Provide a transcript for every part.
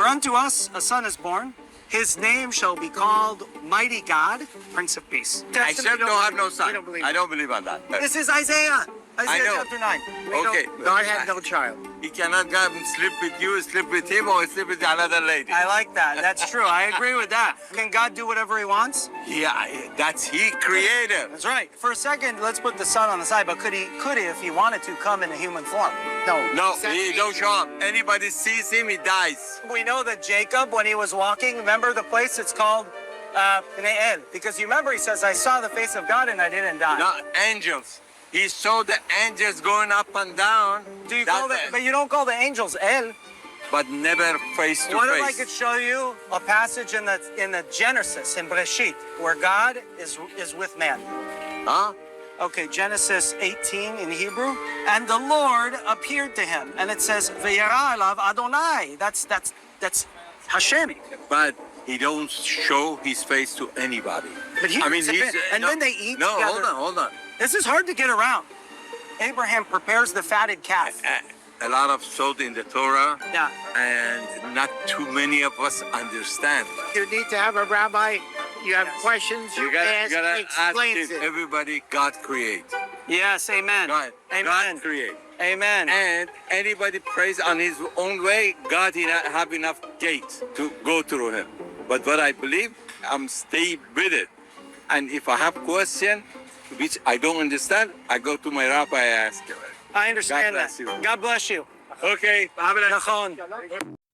For unto us a son is born. His name shall be called Mighty God, Prince of Peace. Except no have no son. Believe I don't believe on that. This is Isaiah. Isaiah know. chapter 9. Okay. God had no child. He cannot come and sleep with you, sleep with him, or sleep with another lady. I like that. That's true. I agree with that. Can God do whatever he wants? Yeah, that's he created. That's right. For a second, let's put the son on the side, but could he, if he wanted to, come in a human form? No, he don't show up. Anybody sees him, he dies. We know that Jacob, when he was walking, remember the place it's called Ne'el? Because you remember he says, I saw the face of God and I didn't die. No, angels. He saw the angels going up and down. Do you call that? But you don't call the angels El. But never face to What face. if I could show you a passage in the Genesis, in Breshit, where God is with man? Huh? Okay, Genesis 18 in Hebrew. And the Lord appeared to him. And it says, V'yara elav Adonai. That's Hashem. But he don't show his face to anybody. But then they eat no, together. hold on. This is hard to get around. Abraham prepares the fatted calf. A lot of salt in the Torah. Yeah. And not too many of us understand. You need to have a rabbi. You have questions. You gotta explain ask it. everybody God create. Yes, amen. God, Amen. God create. Amen. And anybody prays on his own way, God he not have enough gate to go through him. But what I believe, I'm stay with it. And if I have question, which I don't understand, I go to my rabbi and ask him. I understand God bless that. you. God bless you. Okay.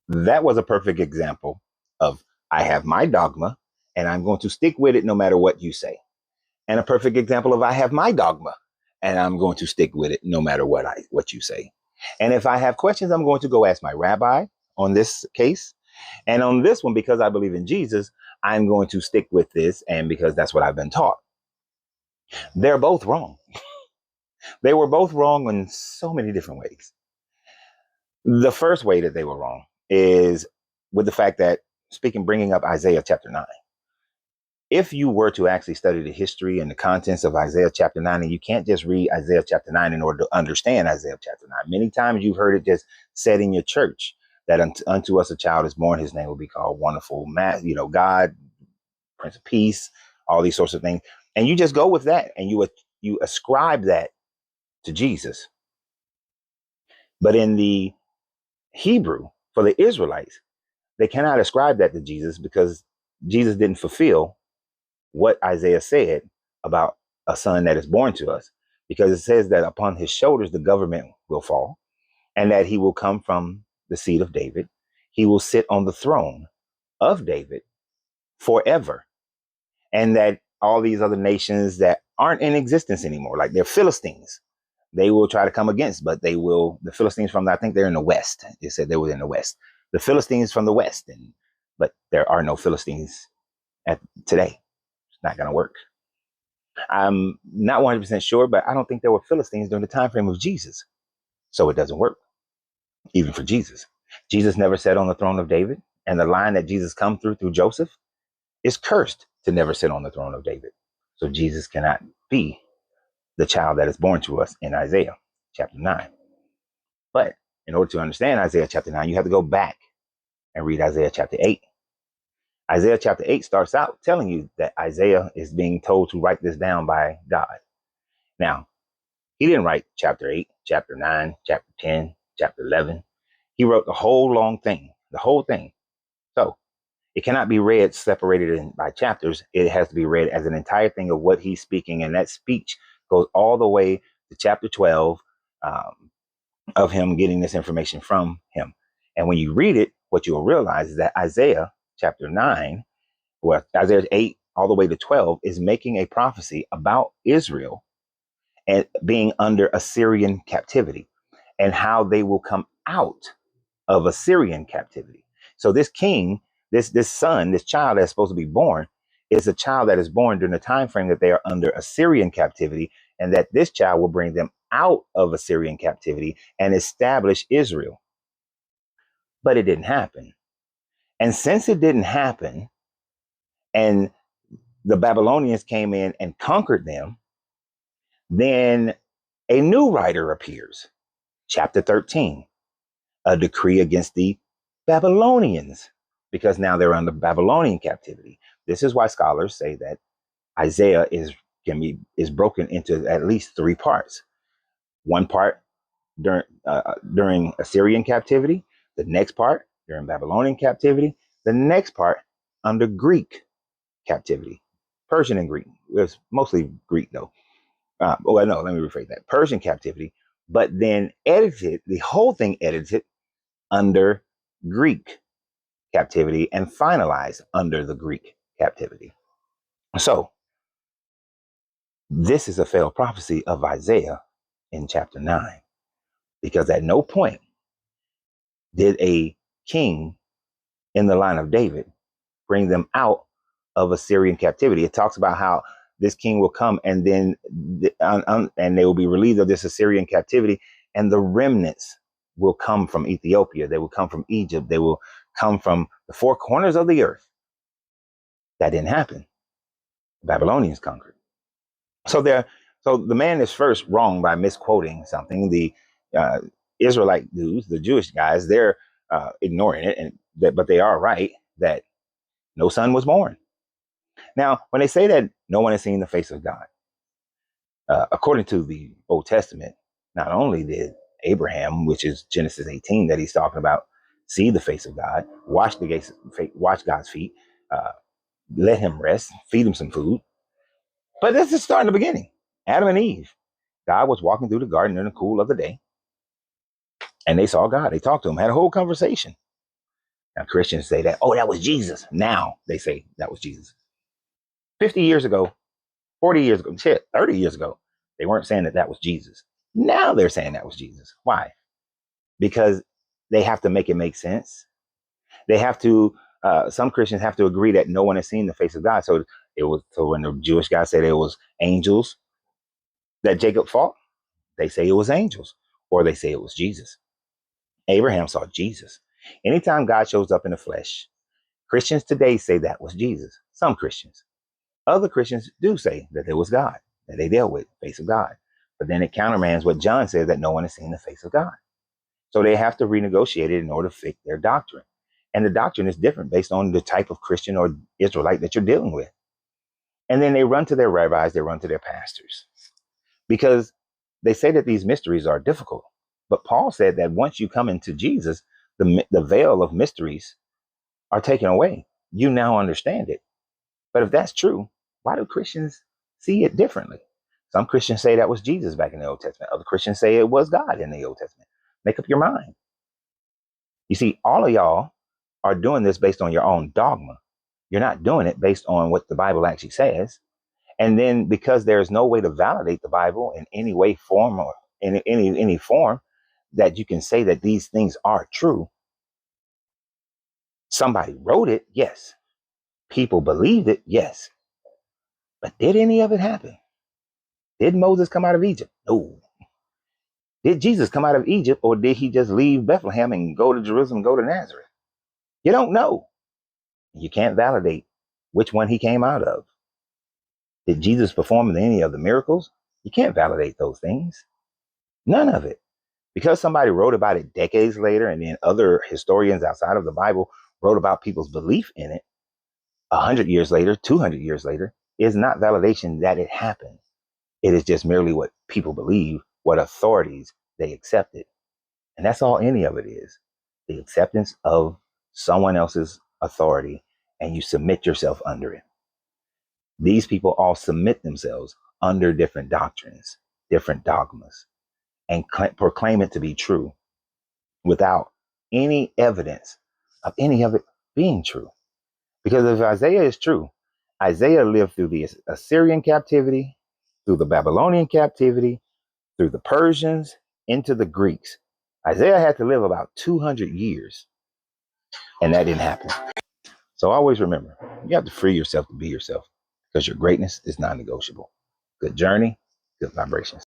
That was a perfect example of I have my dogma and I'm going to stick with it no matter what you say. And a perfect example of I have my dogma and I'm going to stick with it no matter what you say. And if I have questions, I'm going to go ask my rabbi on this case. And on this one, because I believe in Jesus, I'm going to stick with this, and because that's what I've been taught. They're both wrong. They were both wrong in so many different ways. The first way that they were wrong is with the fact that, bringing up Isaiah chapter 9. If you were to actually study the history and the contents of Isaiah chapter 9, and you can't just read Isaiah chapter 9 in order to understand Isaiah chapter 9. Many times you've heard it just said in your church that unto us a child is born, his name will be called Wonderful, God, Prince of Peace, all these sorts of things. And you just go with that and you ascribe that to Jesus. But in the Hebrew, for the Israelites, they cannot ascribe that to Jesus because Jesus didn't fulfill what Isaiah said about a son that is born to us, because it says that upon his shoulders the government will fall and that he will come from the seed of David. He will sit on the throne of David forever. And that all these other nations that aren't in existence anymore, like they're Philistines, they will try to come against, but the Philistines I think they're in the West. They said they were in the West. The Philistines from the West, but there are no Philistines today. It's not going to work. I'm not 100% sure, but I don't think there were Philistines during the time frame of Jesus. So it doesn't work, even for Jesus. Jesus never sat on the throne of David, and the line that Jesus come through Joseph is cursed to never sit on the throne of David. So Jesus cannot be the child that is born to us in Isaiah chapter 9. But in order to understand Isaiah chapter 9, you have to go back and read Isaiah chapter 8. Isaiah chapter 8 starts out telling you that Isaiah is being told to write this down by God. Now, he didn't write chapter 8, chapter 9, chapter 10, chapter 11. He wrote the whole long thing, the whole thing. So it cannot be read separated by chapters. It has to be read as an entire thing of what he's speaking. And that speech goes all the way to chapter 12 of him getting this information from him. And when you read it, what you'll realize is that Isaiah chapter 9, Isaiah 8 all the way to 12 is making a prophecy about Israel and being under Assyrian captivity and how they will come out of Assyrian captivity. So this king, this son, this child that's supposed to be born is a child that is born during the time frame that they are under Assyrian captivity, and that this child will bring them out of Assyrian captivity and establish Israel. But it didn't happen. And since it didn't happen, and the Babylonians came in and conquered them, then a new writer appears. Chapter 13, a decree against the Babylonians, because now they're under Babylonian captivity. This is why scholars say that Isaiah is broken into at least three parts. One part during Assyrian captivity, the next part during Babylonian captivity, the next part under Greek captivity, Persian and Greek. It was mostly Greek though. Well, no, let me rephrase that. Persian captivity, but then edited, the whole thing edited under Greek captivity and finalized under the Greek captivity. So this is a failed prophecy of Isaiah in chapter 9, because at no point did a king in the line of David bring them out of Assyrian captivity. It talks about how this king will come and then and they will be relieved of this Assyrian captivity, and the remnants will come from Ethiopia. They will come from Egypt. They will come from the four corners of the earth. That didn't happen. The Babylonians conquered. So the man is first wrong by misquoting something. The Israelite dudes, the Jewish guys, they're ignoring it, but they are right that no son was born. Now, when they say that no one has seen the face of God, according to the Old Testament, not only did Abraham, which is Genesis 18 that he's talking about, see the face of God, wash God's feet, let him rest, feed him some food. But this is starting the beginning. Adam and Eve. God was walking through the garden in the cool of the day, and they saw God. They talked to him, had a whole conversation. Now, Christians say that, oh, that was Jesus. Now they say that was Jesus. 50 years ago, 40 years ago, 30 years ago, they weren't saying that was Jesus. Now they're saying that was Jesus. Why? Because they have to make it make sense. They have to, some Christians have to agree that no one has seen the face of God. So when the Jewish guy said it was angels that Jacob fought, they say it was angels, or they say it was Jesus. Abraham saw Jesus. Anytime God shows up in the flesh, Christians today say that was Jesus. Some Christians. Other Christians do say that it was God, that they dealt with the face of God. But then it countermands what John says, that no one has seen the face of God. So they have to renegotiate it in order to fit their doctrine. And the doctrine is different based on the type of Christian or Israelite that you're dealing with. And then they run to their rabbis, they run to their pastors, because they say that these mysteries are difficult. But Paul said that once you come into Jesus, the veil of mysteries are taken away. You now understand it. But if that's true, why do Christians see it differently? Some Christians say that was Jesus back in the Old Testament. Other Christians say it was God in the Old Testament. Make up your mind. You see, all of y'all are doing this based on your own dogma. You're not doing it based on what the Bible actually says. And then because there's no way to validate the Bible in any way, form, or in any form that you can say that these things are true. Somebody wrote it, yes. People believed it, yes. But did any of it happen? Did Moses come out of Egypt? No. Did Jesus come out of Egypt, or did he just leave Bethlehem and go to Jerusalem, go to Nazareth? You don't know. You can't validate which one he came out of. Did Jesus perform any of the miracles? You can't validate those things. None of it. Because somebody wrote about it decades later, and then other historians outside of the Bible wrote about people's belief in it 100 years later, 200 years later, is not validation that it happened. It is just merely what people believe, what authorities they accepted. And that's all any of it is. The acceptance of someone else's authority, and you submit yourself under it. These people all submit themselves under different doctrines, different dogmas, and proclaim it to be true without any evidence of any of it being true. Because if Isaiah is true, Isaiah lived through the Assyrian captivity, through the Babylonian captivity, through the Persians, into the Greeks. Isaiah had to live about 200 years, and that didn't happen. So always remember, you have to free yourself to be yourself, because your greatness is non-negotiable. Good journey, good vibrations.